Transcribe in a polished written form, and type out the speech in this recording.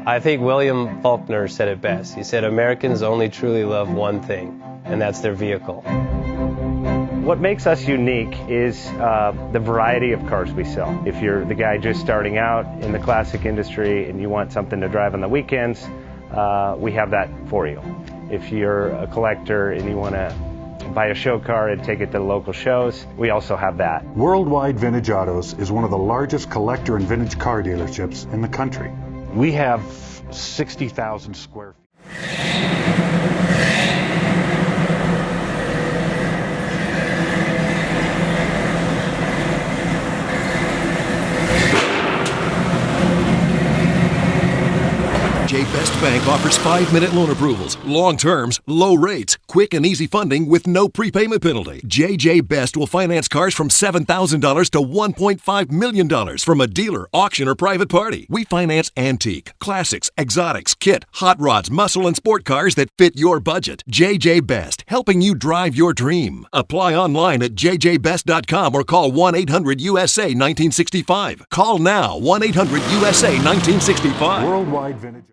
I think William Faulkner said it best. He said, Americans only truly love one thing, and that's their vehicle. What makes us unique is the variety of cars we sell. If you're the guy just starting out in the classic industry and you want something to drive on the weekends, we have that for you. If you're a collector and you want to buy a show car and take it to the local shows, we also have that. Worldwide Vintage Autos is one of the largest collector and vintage car dealerships in the country. We have 60,000 square feet. JJ Best Bank offers 5-minute loan approvals, long terms, low rates, quick and easy funding with no prepayment penalty. JJ Best will finance cars from $7,000 to $1.5 million from a dealer, auction, or private party. We finance antique, classics, exotics, kit, hot rods, muscle, and sport cars that fit your budget. JJ Best, helping you drive your dream. Apply online at jjbest.com or call 1-800-USA-1965. Call now, 1-800-USA-1965. Worldwide Vintage.